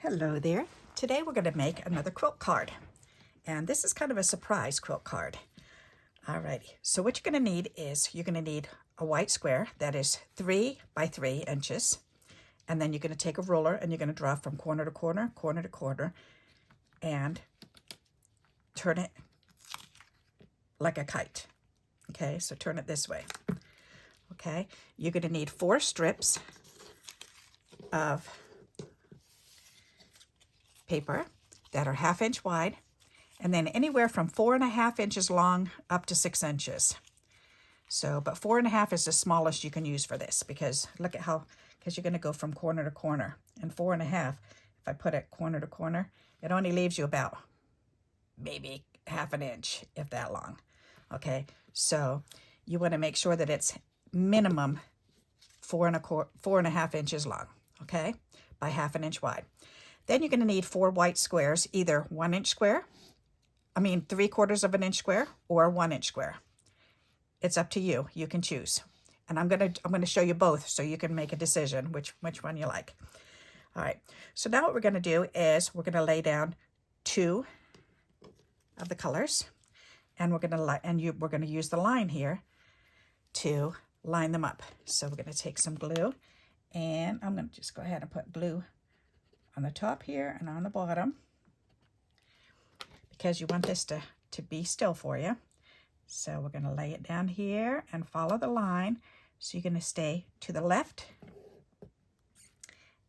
Hello there. Today we're going to make another quilt card. And this is kind of a surprise quilt card. Alrighty, so what you're going to need is you're going to need a white square that is 3 by 3 inches. And then you're going to take a ruler and you're going to draw from corner to corner, corner to corner, and turn it like a kite. Okay, so turn it this way. Okay, you're going to need 4 strips of paper that are 1/2 inch wide, and then anywhere from 4.5 inches long up to 6 inches. So, but 4.5 is the smallest you can use for this, because look at how, because you're going to go from corner to corner, and 4.5, if I put it corner to corner, it only leaves you about maybe 1/2 inch, if that long. Okay, so you want to make sure that it's minimum 4.5 inches long, okay, by 1/2 inch wide. Then you're going to need 4 white squares, either 1 inch square, 3/4 inch square, or a 1 inch square. It's up to you. You can choose. And I'm going to show you both so you can make a decision which one you like. All right. So now what we're going to do is we're going to lay down 2 of the colors, and we're going to use the line here to line them up. So we're going to take some glue, and I'm going to just go ahead and put glue on the top here and on the bottom, because you want this to be still for you. So we're going to lay it down here and follow the line. So you're going to stay to the left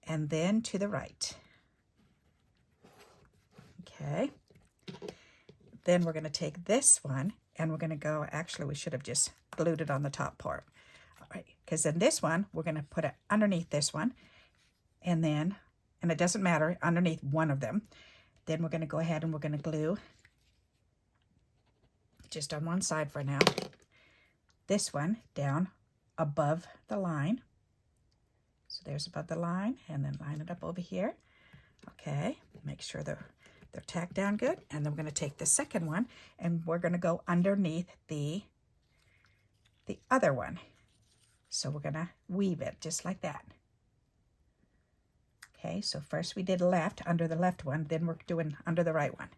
and then to the right. Okay. Then we're going to take this one and we're going to go, actually we should have just glued it on the top part. All right, because then this one, we're going to put it underneath this one, and it doesn't matter, underneath one of them. Then we're going to go ahead and we're going to glue just on one side for now. This one down above the line. So there's above the line, and then line it up over here. Okay, make sure they're tacked down good. And then we're going to take the second one and we're going to go underneath the other one. So we're going to weave it just like that. Okay, so first we did left, under the left one, then we're doing under the right one.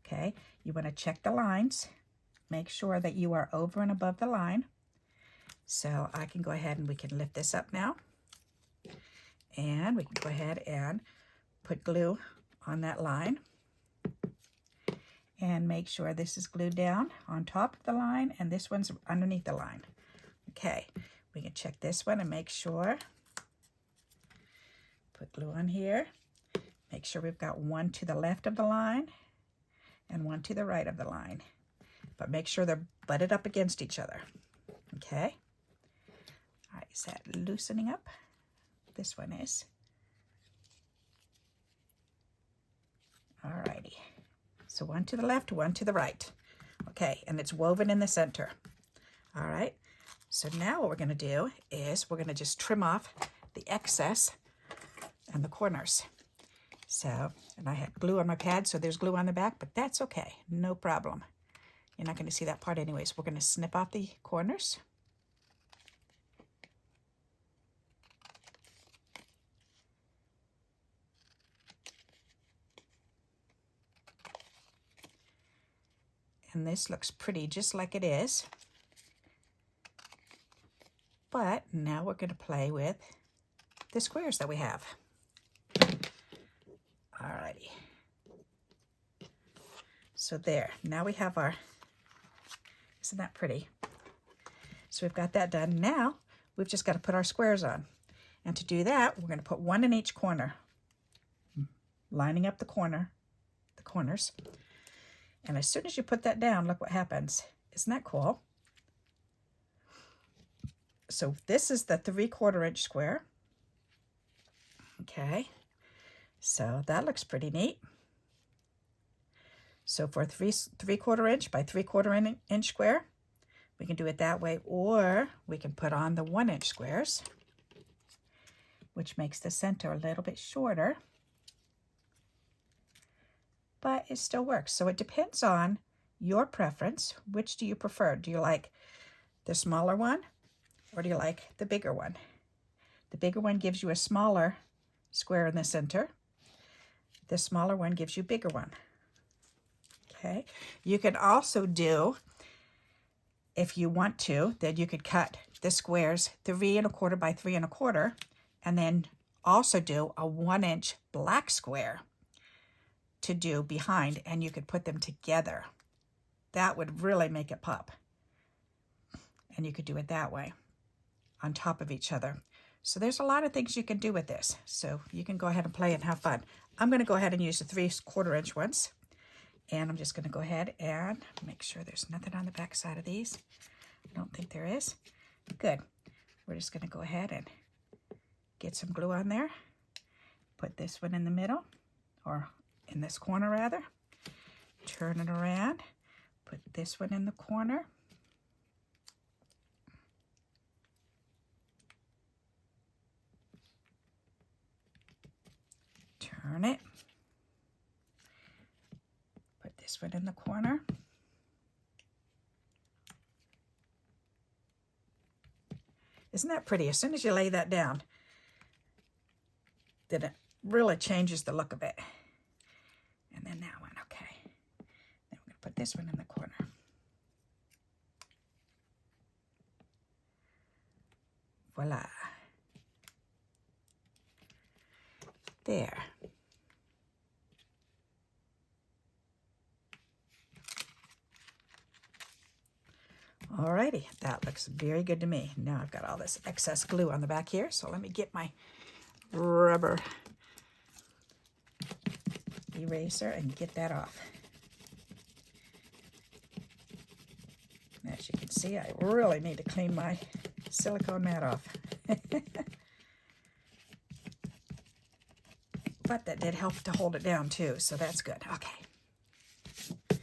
Okay, you want to check the lines. Make sure that you are over and above the line. So I can go ahead and we can lift this up now. And we can go ahead and put glue on that line. And make sure this is glued down on top of the line, and this one's underneath the line. Okay, we can check this one and make sure. Put glue on here. Make sure we've got one to the left of the line and one to the right of the line. But make sure they're butted up against each other. Okay. All right, is that loosening up? This one is. All righty. So one to the left, one to the right. Okay, and it's woven in the center. All right. So now what we're going to do is we're going to just trim off the excess and the corners. So, and I had glue on my pad, so there's glue on the back, but that's okay, no problem. You're not going to see that part anyways. We're going to snip off the corners. And this looks pretty just like it is. But now we're going to play with the squares that we have. Alrighty. So there, now we have our, isn't that pretty? So we've got that done. Now we've just got to put our squares on. And to do that, we're going to put one in each corner, lining up the corners. And as soon as you put that down, look what happens. Isn't that cool? So this is the 3/4 inch square. Okay. So that looks pretty neat. So for a 3/4 inch by 3/4 inch square, we can do it that way, or we can put on the 1 inch squares, which makes the center a little bit shorter, but it still works. So it depends on your preference. Which do you prefer? Do you like the smaller one, or do you like the bigger one? The bigger one gives you a smaller square in the center. The smaller one gives you a bigger one. Okay. You can also do, if you want to, then you could cut the squares 3 1/4 by 3 1/4, and then also do a 1-inch black square to do behind, and you could put them together. That would really make it pop. And you could do it that way, on top of each other. So there's a lot of things you can do with this. So you can go ahead and play and have fun. I'm going to go ahead and use the 3 1/4 inch ones. And I'm just going to go ahead and make sure there's nothing on the back side of these. I don't think there is. Good. We're just going to go ahead and get some glue on there. Put this one in the middle, or in this corner rather. Turn it around. Put this one in the corner. Turn it. Put this one in the corner. Isn't that pretty? As soon as you lay that down, then it really changes the look of it. And then that one, okay. Then we're going to put this one in the corner. Voila. There. Alrighty, that looks very good to me. Now I've got all this excess glue on the back here, so let me get my rubber eraser and get that off. As you can see, I really need to clean my silicone mat off. But that did help to hold it down too, so that's good. Okay.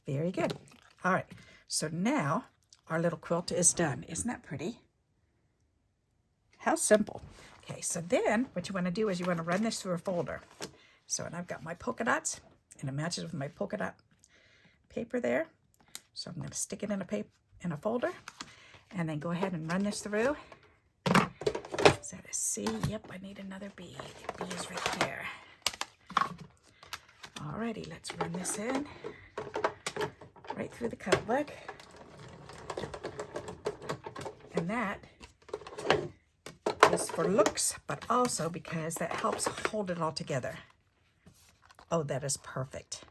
Very good. All right, so now our little quilt is done. Isn't that pretty? How simple. Okay, so then what you want to do is you want to run this through a folder. So, and I've got my polka dots, and it matches with my polka dot paper there. So I'm going to stick it in a folder, and then go ahead and run this through. Is that a C? Yep, I need another B. B is right there. Alrighty, let's run this in right through the cut book. And that is for looks, but also because that helps hold it all together. Oh, that is perfect.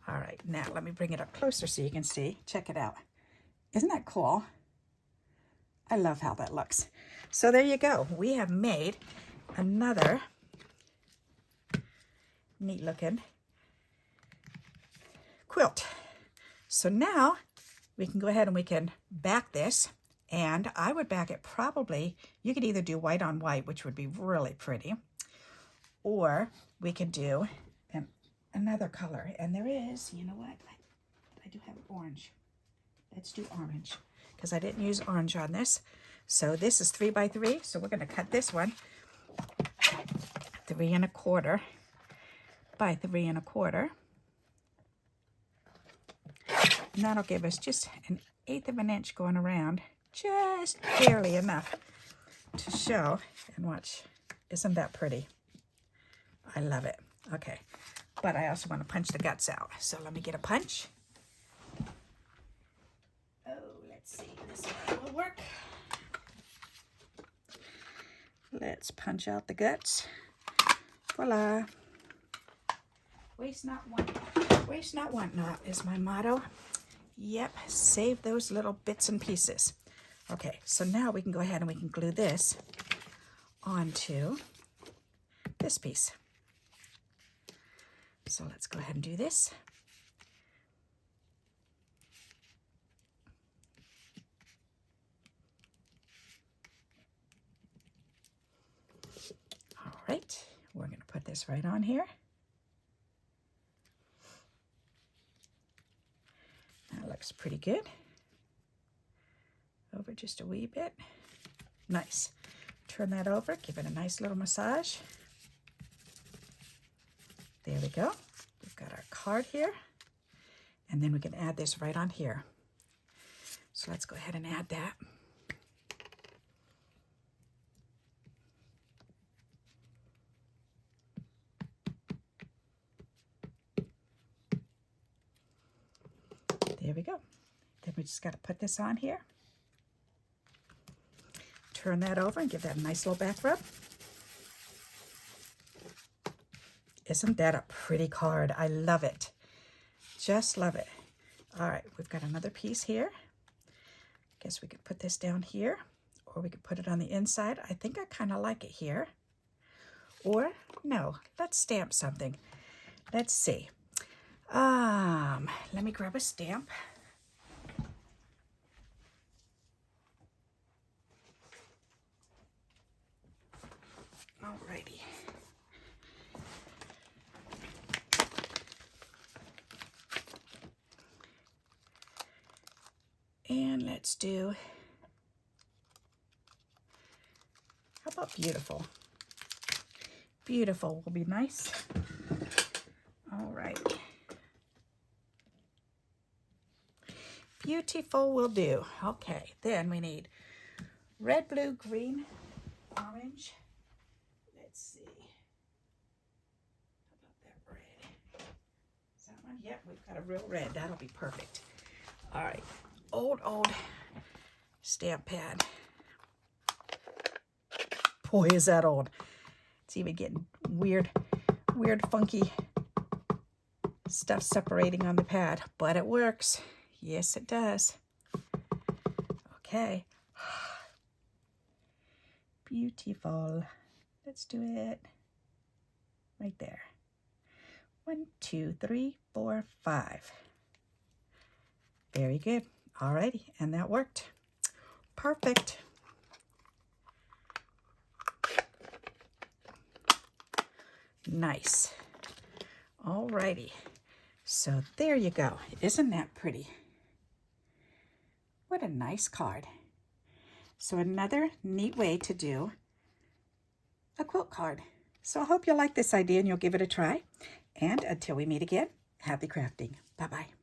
All right, now let me bring it up closer so you can see. Check it out. Isn't that cool? I love how that looks. So there you go. We have made another neat looking quilt. So now we can go ahead and we can back this, and I would back it probably, you could either do white on white, which would be really pretty, or we could do another color. And there is, you know what, I do have orange. Let's do orange, because I didn't use orange on this. So this is 3 by 3, so we're going to cut this one 3 1/4 by 3 1/4. And that'll give us just 1/8 of an inch going around, just barely enough to show. And watch, isn't that pretty? I love it. Okay, but I also want to punch the guts out. So let me get a punch. Oh, let's see, this one will work. Let's punch out the guts. Voila. Waste not, want not is my motto. Yep, save those little bits and pieces. Okay, so now we can go ahead and we can glue this onto this piece. So let's go ahead and do this. All right, we're going to put this right on here. That looks pretty good. Over just a wee bit. Nice. Turn that over, give it a nice little massage. There we go. We've got our card here. And then we can add this right on here. So let's go ahead and add that. There we go. Then we just got to put this on here. Turn that over and give that a nice little back rub. Isn't that a pretty card? I love it. Just love it. All right, we've got another piece here. Guess we could put this down here, or we could put it on the inside. I think I kind of like it here. Or, no, let's stamp something. Let's see. Let me grab a stamp. Alrighty. And let's do, how about beautiful? Beautiful will be nice. Alrighty. Beautiful will do. Okay, then we need red, blue, green, orange. Let's see. How about that red? Is that one? Yep, we've got a real red. That'll be perfect. All right, old stamp pad. Boy, is that old. It's even getting weird, funky stuff separating on the pad, but it works. Yes, it does. Okay. Beautiful. Let's do it right there. 1, 2, 3, 4, 5. Very good. Alrighty, and that worked. Perfect. Nice. Alrighty. So there you go. Isn't that pretty? What a nice card. So another neat way to do a quilt card. So I hope you'll like this idea and you'll give it a try. And until we meet again, happy crafting. Bye-bye.